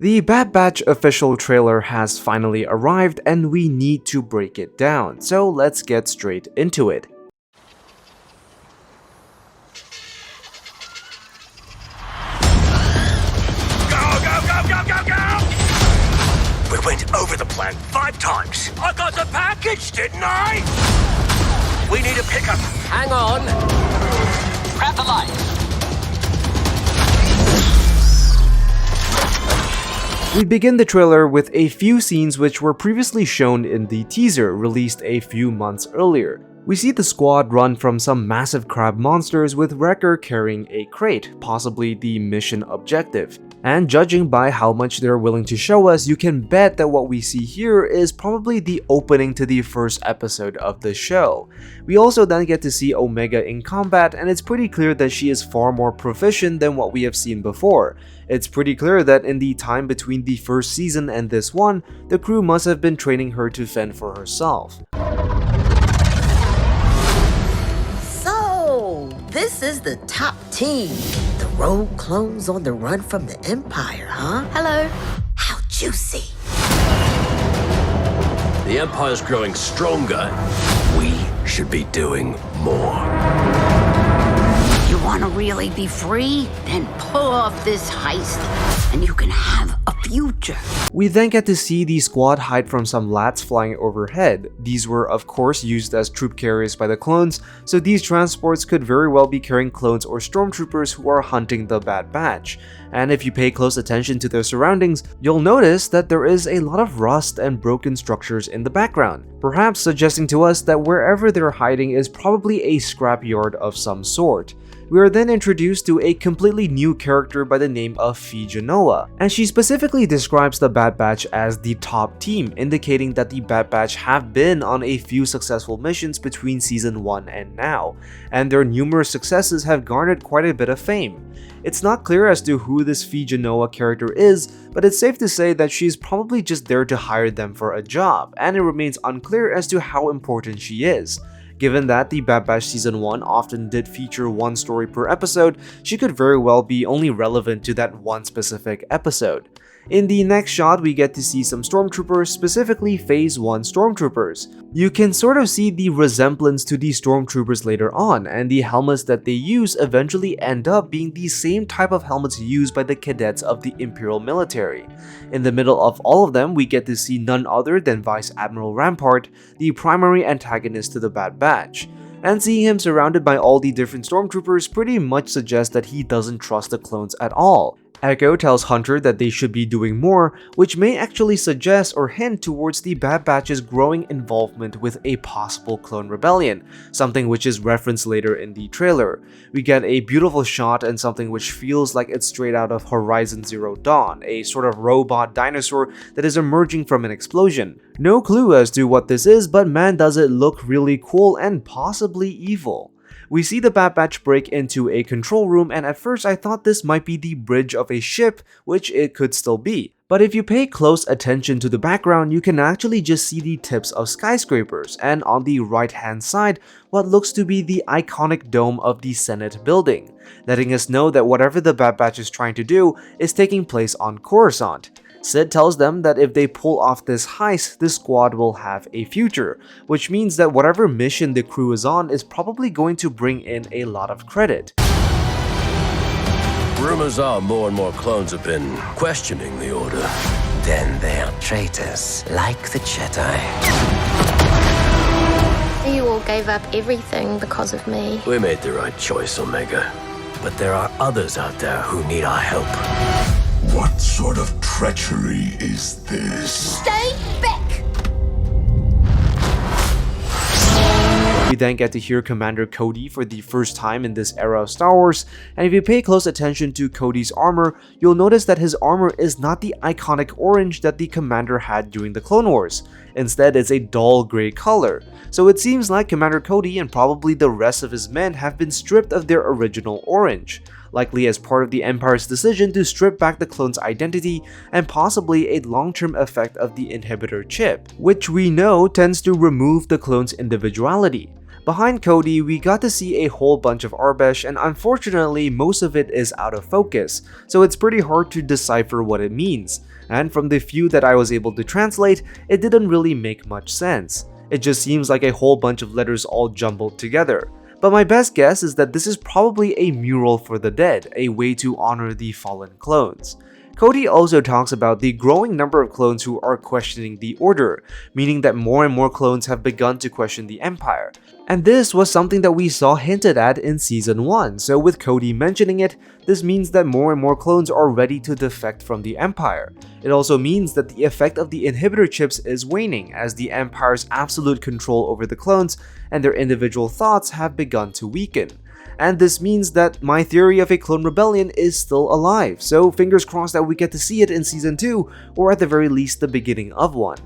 The Bad Batch official trailer has finally arrived and we need to break it down, so let's get straight into it. We went over the plan 5 times. I got the package, didn't I? We need a pickup. Hang on. Grab the light. We begin the trailer with a few scenes which were previously shown in the teaser released a few months earlier. We see the squad run from some massive crab monsters with Wrecker carrying a crate, possibly the mission objective. And judging by how much they're willing to show us, you can bet that what we see here is probably the opening to the first episode of the show. We also then get to see Omega in combat, and it's pretty clear that she is far more proficient than what we have seen before. It's pretty clear that in the time between the first season and this one, the crew must have been training her to fend for herself. This is the top team. The rogue clones on the run from the Empire, huh? Hello. How juicy. The Empire's growing stronger. We should be doing more. You want to really be free? Then pull off this heist, and you can have a future. We then get to see the squad hide from some lats flying overhead. These were of course used as troop carriers by the clones, so these transports could very well be carrying clones or stormtroopers who are hunting the Bad Batch. And if you pay close attention to their surroundings, you'll notice that there is a lot of rust and broken structures in the background, perhaps suggesting to us that wherever they're hiding is probably a scrapyard of some sort. We are then introduced to a completely new character by the name of Genoa, and she specifically describes the Bad Batch as the top team, indicating that the Bad Batch have been on a few successful missions between season 1 and now, and their numerous successes have garnered quite a bit of fame. It's not clear as to who this Genoa character is, but it's safe to say that she's probably just there to hire them for a job, and it remains unclear as to how important she is. Given that the Bad Batch Season 1 often did feature one story per episode, she could very well be only relevant to that one specific episode. In the next shot, we get to see some stormtroopers, specifically Phase 1 stormtroopers. You can sort of see the resemblance to the stormtroopers later on, and the helmets that they use eventually end up being the same type of helmets used by the cadets of the Imperial military. In the middle of all of them, we get to see none other than Vice Admiral Rampart, the primary antagonist to the Bad Batch. And seeing him surrounded by all the different stormtroopers pretty much suggests that he doesn't trust the clones at all. Echo tells Hunter that they should be doing more, which may actually suggest or hint towards the Bad Batch's growing involvement with a possible clone rebellion, something which is referenced later in the trailer. We get a beautiful shot and something which feels like it's straight out of Horizon Zero Dawn, a sort of robot dinosaur that is emerging from an explosion. No clue as to what this is, but man does it look really cool and possibly evil. We see the Bad Batch break into a control room, and at first I thought this might be the bridge of a ship, which it could still be. But if you pay close attention to the background, you can actually just see the tips of skyscrapers, and on the right hand side, what looks to be the iconic dome of the Senate building, letting us know that whatever the Bad Batch is trying to do is taking place on Coruscant. Sid tells them that if they pull off this heist, the squad will have a future, which means that whatever mission the crew is on is probably going to bring in a lot of credit. Rumors are more and more clones have been questioning the Order. Then they're traitors, like the Jedi. You all gave up everything because of me. We made the right choice, Omega. But there are others out there who need our help. What sort of treachery is this? Stay back! We then get to hear Commander Cody for the first time in this era of Star Wars, and if you pay close attention to Cody's armor, you'll notice that his armor is not the iconic orange that the Commander had during the Clone Wars. Instead, it's a dull gray color. So it seems like Commander Cody and probably the rest of his men have been stripped of their original orange, likely as part of the Empire's decision to strip back the clone's identity and possibly a long-term effect of the inhibitor chip, which we know tends to remove the clone's individuality. Behind Cody, we got to see a whole bunch of Arbesh, and unfortunately most of it is out of focus, so it's pretty hard to decipher what it means. And from the few that I was able to translate, it didn't really make much sense. It just seems like a whole bunch of letters all jumbled together. But my best guess is that this is probably a mural for the dead, a way to honor the fallen clones. Cody also talks about the growing number of clones who are questioning the Order, meaning that more and more clones have begun to question the Empire. And this was something that we saw hinted at in Season 1, so with Cody mentioning it, this means that more and more clones are ready to defect from the Empire. It also means that the effect of the inhibitor chips is waning, as the Empire's absolute control over the clones and their individual thoughts have begun to weaken. And this means that my theory of a clone rebellion is still alive, so fingers crossed that we get to see it in Season 2, or at the very least the beginning of one.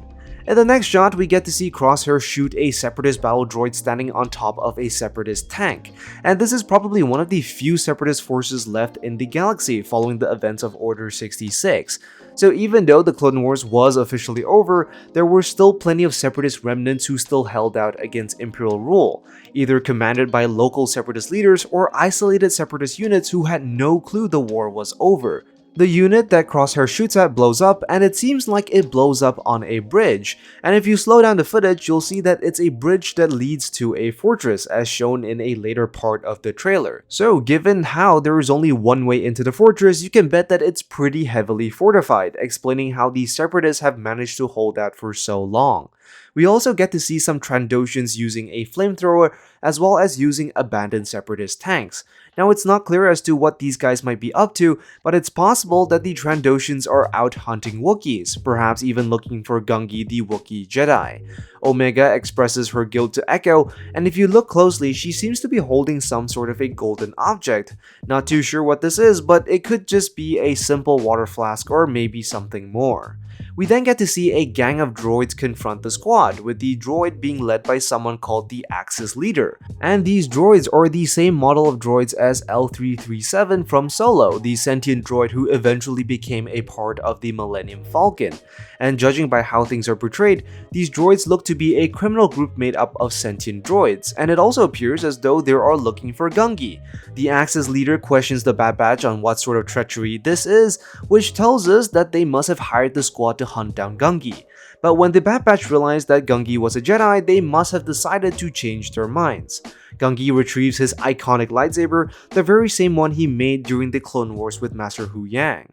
In the next shot, we get to see Crosshair shoot a Separatist battle droid standing on top of a Separatist tank, and this is probably one of the few Separatist forces left in the galaxy following the events of Order 66. So even though the Clone Wars was officially over, there were still plenty of Separatist remnants who still held out against Imperial rule, either commanded by local Separatist leaders or isolated Separatist units who had no clue the war was over. The unit that Crosshair shoots at blows up, and it seems like it blows up on a bridge, and if you slow down the footage, you'll see that it's a bridge that leads to a fortress as shown in a later part of the trailer. So given how there is only one way into the fortress, you can bet that it's pretty heavily fortified, explaining how the Separatists have managed to hold out for so long. We also get to see some Trandoshans using a flamethrower, as well as using abandoned Separatist tanks. Now it's not clear as to what these guys might be up to, but it's possible that the Trandoshans are out hunting Wookiees, perhaps even looking for Gungi the Wookiee Jedi. Omega expresses her guilt to Echo, and if you look closely, she seems to be holding some sort of a golden object. Not too sure what this is, but it could just be a simple water flask or maybe something more. We then get to see a gang of droids confront the squad, with the droid being led by someone called the Axis Leader. And these droids are the same model of droids as L337 from Solo, the sentient droid who eventually became a part of the Millennium Falcon. And judging by how things are portrayed, these droids look to be a criminal group made up of sentient droids, and it also appears as though they are looking for Gungi. The Axis Leader questions the Bad Batch on what sort of treachery this is, which tells us that they must have hired the squad to hunt down Gungi. But when the Bad Batch realized that Gungi was a Jedi, they must have decided to change their minds. Gungi retrieves his iconic lightsaber, the very same one he made during the Clone Wars with Master Hu Yang.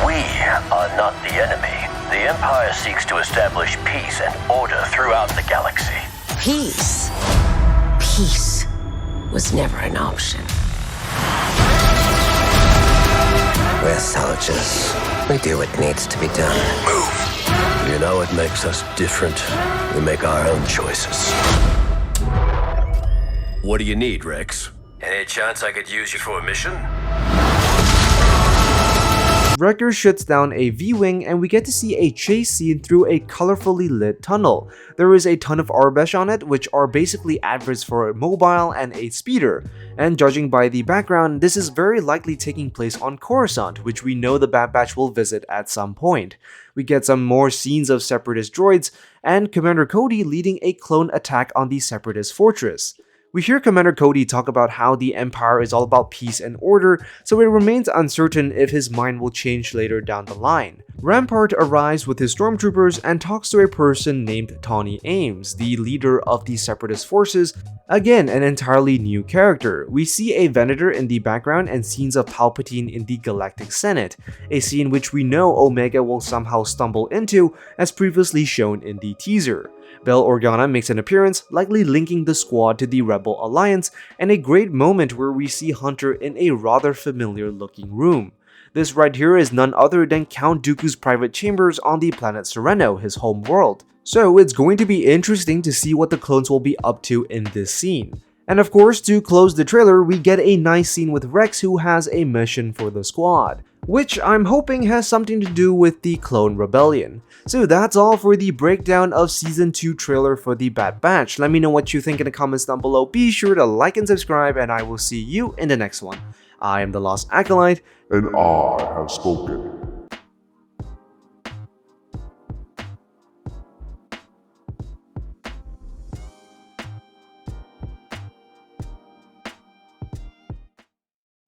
We are not the enemy. The Empire seeks to establish peace and order throughout the galaxy. Peace. Peace was never an option. We're soldiers. We do what needs to be done. Move! You know what makes us different? We make our own choices. What do you need, Rex? Any chance I could use you for a mission? Wrecker shuts down a V-Wing, and we get to see a chase scene through a colorfully lit tunnel. There is a ton of Arbesh on it, which are basically adverts for a mobile and a speeder. And judging by the background, this is very likely taking place on Coruscant, which we know the Bad Batch will visit at some point. We get some more scenes of Separatist droids, and Commander Cody leading a clone attack on the Separatist fortress. We hear Commander Cody talk about how the Empire is all about peace and order, so it remains uncertain if his mind will change later down the line. Rampart arrives with his stormtroopers and talks to a person named Tawny Ames, the leader of the Separatist forces, again an entirely new character. We see a Venator in the background and scenes of Palpatine in the Galactic Senate, a scene which we know Omega will somehow stumble into as previously shown in the teaser. Bail Organa makes an appearance, likely linking the squad to the Rebel Alliance, and a great moment where we see Hunter in a rather familiar looking room. This right here is none other than Count Dooku's private chambers on the planet Sereno, his home world. So it's going to be interesting to see what the clones will be up to in this scene. And of course, to close the trailer, we get a nice scene with Rex who has a mission for the squad, which I'm hoping has something to do with the Clone Rebellion. So that's all for the breakdown of Season 2 trailer for the Bad Batch. Let me know what you think in the comments down below. Be sure to like and subscribe, and I will see you in the next one. I am the Lost Acolyte, And I have spoken.